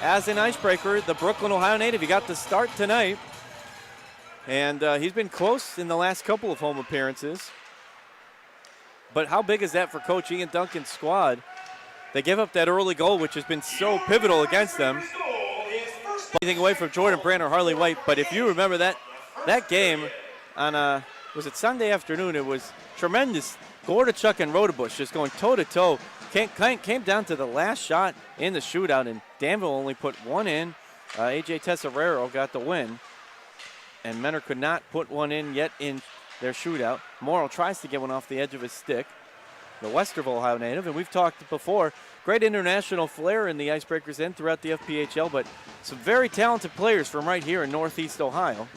As an icebreaker, the Brooklyn, Ohio native, he got the start tonight. And he's been close in the last couple of home appearances. But how big is that for Coach Ian Duncan's squad? They give up that early goal, which has been so pivotal against them. Anything away from Jordan Brandt or Harley White. But if you remember that game on, was it Sunday afternoon? It was tremendous. Gordichuk and Rodebush just going toe-to-toe. Came down to the last shot in the shootout, and Danville only put one in. A.J. Tesserero got the win. And Menor could not put one in yet in their shootout. Morrow tries to get one off the edge of his stick. The Westerville, Ohio native, and we've talked before, great international flair in the Icebreakers and throughout the FPHL, but some very talented players from right here in Northeast Ohio.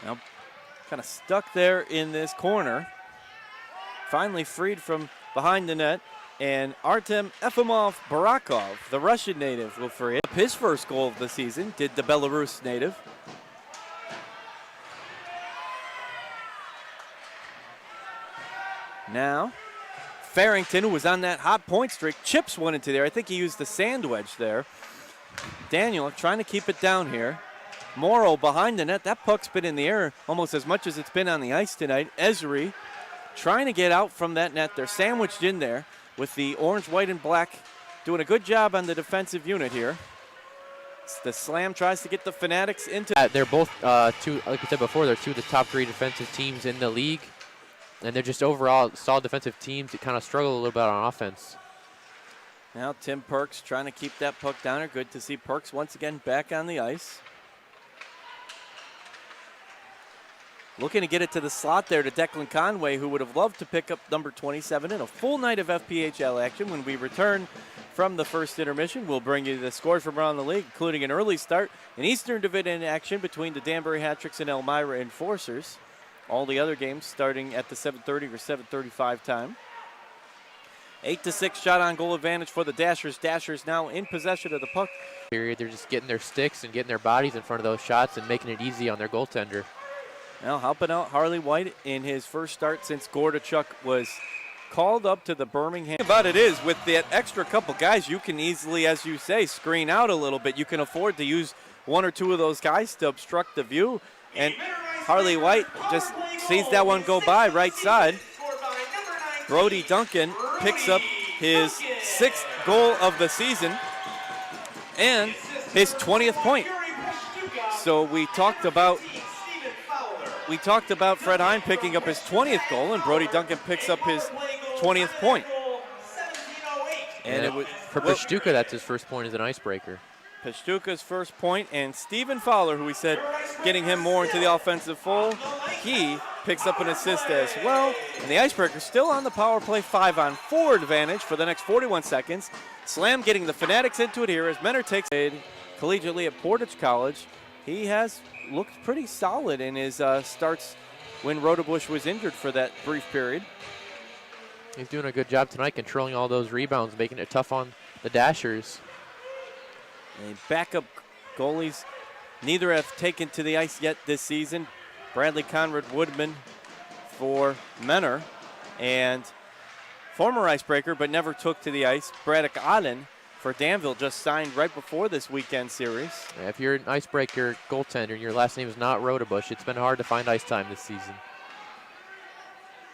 Now, kind of stuck there in this corner. Finally freed from behind the net, and Artem Efimov Barakov, the Russian native, will free up his first goal of the season, did the Belarus native. Now, Farrington, who was on that hot point streak, chips one into there. I think he used the sand wedge there. Daniel trying to keep it down here. Morrow behind the net. That puck's been in the air almost as much as it's been on the ice tonight. Esri trying to get out from that net. They're sandwiched in there with the orange, white, and black doing a good job on the defensive unit here. The Slam tries to get the Fanatics into. They're both, two, like I said before, they're two of the top 3 defensive teams in the league. And they're just overall solid defensive teams that kind of struggle a little bit on offense. Now Tim Perks trying to keep that puck down there. Good to see Perks once again back on the ice. Looking to get it to the slot there to Declan Conway, who would have loved to pick up number 27 in a full night of FPHL action. When we return from the first intermission, we'll bring you the scores from around the league, including an early start in Eastern Division action between the Danbury Hat-Tricks and Elmira Enforcers. All the other games starting at the 7:30 or 7:35 time. 8-6 shot on goal advantage for the Dashers. Dashers now in possession of the puck. Period. They're just getting their sticks and getting their bodies in front of those shots and making it easy on their goaltender. Now helping out Harley White in his first start since Gordichuk was called up to the Birmingham. About it is, with that extra couple guys, you can easily, as you say, screen out a little bit. You can afford to use one or two of those guys to obstruct the view. And Harley White just sees that one go by right side. Brody Duncan picks up his 6th goal of the season and his 20th point. So we talked about Fred Hine picking up his 20th goal, and Brody Duncan picks up his 20th point. And for Pashtuka, that's his first point as an icebreaker. Pashtuka's first point, and Stephen Fowler, who we said getting him more into the offensive fold, he picks up an assist as well. And the Icebreakers still on the power play 5-on-4 advantage for the next 41 seconds. Slam getting the Fanatics into it here as Menor takes it collegiately at Portage College. He has looked pretty solid in his starts when Rodebush was injured for that brief period. He's doing a good job tonight controlling all those rebounds, making it tough on the Dashers. And backup goalies, neither have taken to the ice yet this season. Bradley Conrad Woodman for Menor, and former icebreaker but never took to the ice, Braddock Allen for Danville, just signed right before this weekend series. Yeah, if you're an icebreaker goaltender and your last name is not Rodebush, it's been hard to find ice time this season.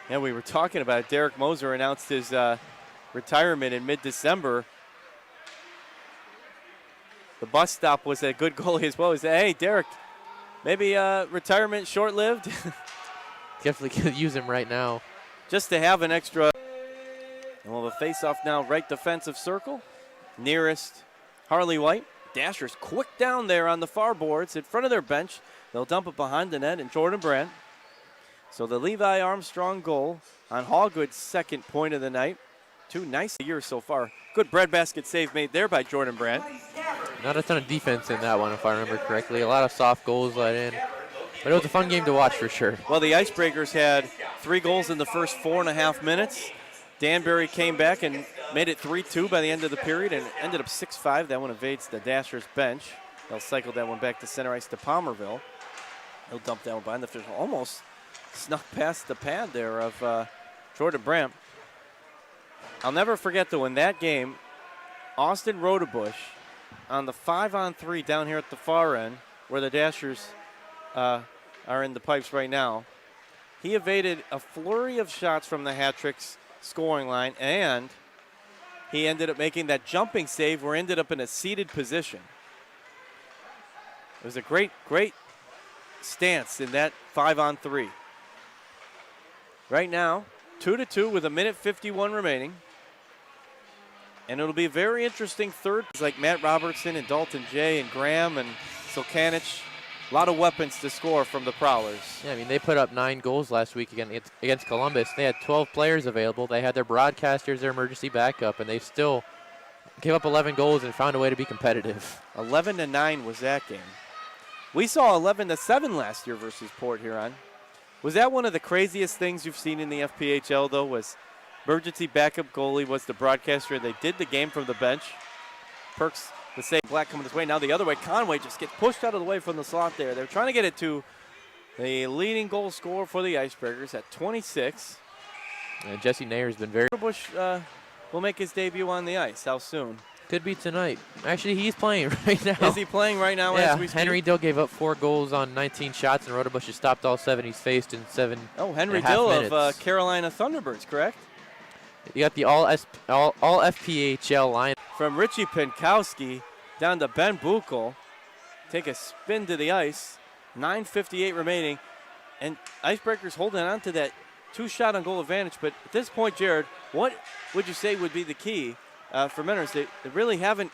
Yeah, we were talking about it. Derek Moser announced his retirement in mid-December. The bus stop was a good goalie as well. He said, hey, Derek, maybe retirement short-lived? Definitely could use him right now. Just to have an extra. And we'll have a face-off now, right defensive circle. Nearest Harley White. Dashers quick down there on the far boards in front of their bench. They'll dump it behind the net and Jordan Brandt. So the Levi Armstrong goal on Hallgood's second point of the night. 2 nice years so far. Good breadbasket save made there by Jordan Brandt. Not a ton of defense in that one, if I remember correctly. A lot of soft goals let in. But it was a fun game to watch for sure. Well, the Icebreakers had 3 goals in the first 4.5 minutes. Danbury came back and made it 3-2 by the end of the period and ended up 6-5. That one evades the Dashers bench. They'll cycle that one back to center ice to Palmerville. He'll dump that one behind the fish. Almost snuck past the pad there of Jordan Brandt. I'll never forget, though, in that game, Austin Rodebush on the 5-on-3 down here at the far end where the Dashers are in the pipes right now. He evaded a flurry of shots from the hat-tricks scoring line, and he ended up making that jumping save where he ended up in a seated position. It was a great stance in that 5-on-3. Right now, 2-2 with 1:51 remaining. And it'll be a very interesting third. It's like Matt Robertson and Dalton Jay and Graham and Silkanich. A lot of weapons to score from the Prowlers. Yeah, I mean, they put up 9 goals last week against Columbus. They had 12 players available. They had their broadcasters, their emergency backup, and they still gave up 11 goals and found a way to be competitive. 11-9 was that game. We saw 11-7 last year versus Port Huron. Was that one of the craziest things you've seen in the FPHL, though, was emergency backup goalie was the broadcaster. They did the game from the bench. Perks, the save, Black coming this way. Now the other way. Conway just gets pushed out of the way from the slot there. They're trying to get it to the leading goal scorer for the Icebreakers at 26. And Jesse Nayer's been very... Bush will make his debut on the ice. How soon? Could be tonight. Actually, he's playing right now. Is he playing right now yeah, as we speak? Henry Dill gave up 4 goals on 19 shots, and Rodebush has stopped all 7 he's faced in 7 Oh, Henry and a half Dill minutes. of Carolina Thunderbirds, correct? You got the all FPHL line. From Richie Pinkowski down to Ben Buchel. Take a spin to the ice. 9:58 remaining. And Icebreakers holding on to that 2-shot on goal advantage. But at this point, Jared, what would you say would be the key for Menors? They really haven't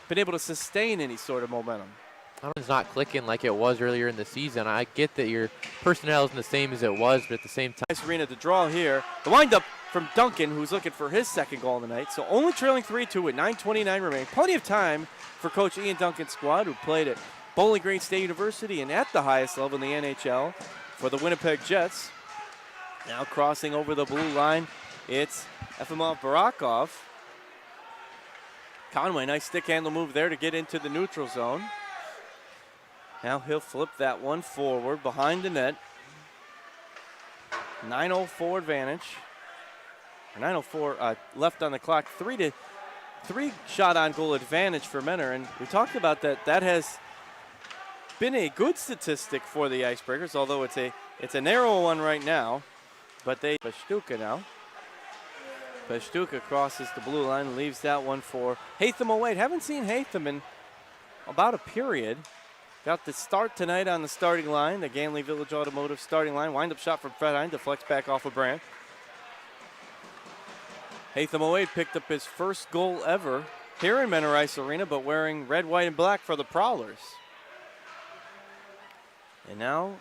been able to sustain any sort of momentum. It's not clicking like it was earlier in the season. I get that your personnel isn't the same as it was, but at the same time. Nice arena to draw here. The windup from Duncan, who's looking for his second goal of the night. So only trailing 3-2 with 9:29 remaining. Plenty of time for Coach Ian Duncan's squad, who played at Bowling Green State University and at the highest level in the NHL for the Winnipeg Jets. Now crossing over the blue line, it's Efimov Barakov. Conway, nice stick handle move there to get into the neutral zone. Now he'll flip that one forward behind the net. 9:04 advantage. 9:04 left on the clock. 3 shot on goal advantage for Menor. And we talked about that. That has been a good statistic for the Icebreakers, although it's a narrow one right now. But Pashtuka now. Pashtuka crosses the blue line and leaves that one for Hatham Awade. Haven't seen Hatham in about a period. Got the start tonight on the starting line, the Ganley Village Automotive starting line. Wind-up shot from Fred Hine, deflects back off of Brandt. Hatham Awade picked up his first goal ever here in Menor Ice Arena, but wearing red, white, and black for the Prowlers. And now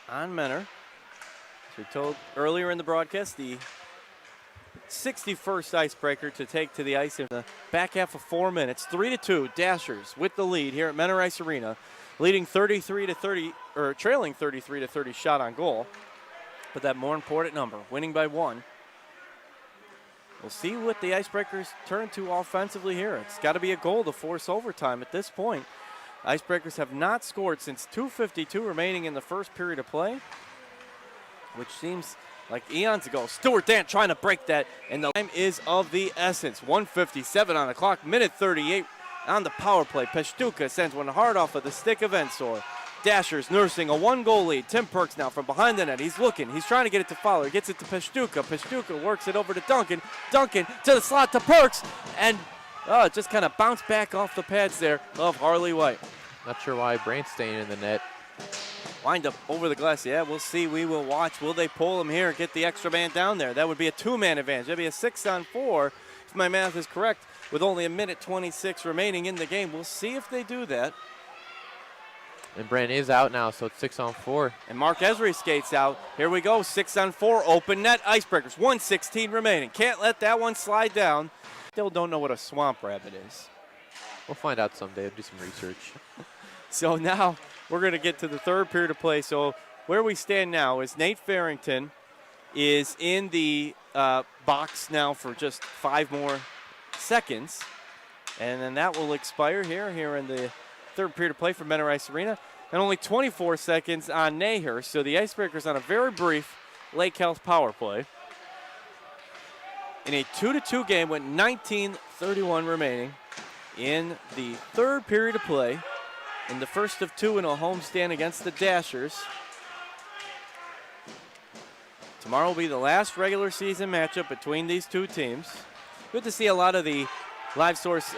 on Menor, as we told earlier in the broadcast, the 61st Icebreaker to take to the ice in the back half of 4 minutes. 3-2, Dashers with the lead here at Menor Ice Arena. Leading 33-30, or trailing 33-30 shot on goal. But that more important number, winning by 1. We'll see what the Icebreakers turn to offensively here. It's got to be a goal to force overtime at this point. Icebreakers have not scored since 2:52 remaining in the first period of play, which seems like eons ago. Stuart Dant trying to break that, and the time is of the essence. 1:57 on the clock, minute 38. On the power play, Pashtuka sends one hard off of the stick of Ensor. Dashers nursing a 1-goal lead. Tim Perks now from behind the net. He's looking. He's trying to get it to Fowler. Gets it to Pashtuka. Pashtuka works it over to Duncan. Duncan to the slot to Perks. And it just kind of bounced back off the pads there of Harley White. Not sure why Brandt's staying in the net. Wind up over the glass. Yeah, we'll see. We will watch. Will they pull him here? Get the extra man down there. That would be a 2-man advantage. That'd be a 6-on-4 if my math is correct. With only a minute 26 remaining in the game. We'll see if they do that. And Brandt is out now, so it's 6-on-4. And Mark Esri skates out. Here we go, 6-on-4, open net, Icebreakers. 1:16 remaining. Can't let that one slide down. Still don't know what a swamp rabbit is. We'll find out someday. We'll do some research. So now we're going to get to the third period of play. So where we stand now is Nate Farrington is in the box now for just 5 more seconds, and then that will expire here in the third period of play for Menor Ice Arena, and only 24 seconds on Naher. So the Icebreakers on a very brief Lake Health power play in a 2-2 game with 19:31 remaining. in the third period of play, in the first of two in a homestand against the Dashers. Tomorrow will be the last regular season matchup between these two teams. Good to see a lot of the Live Source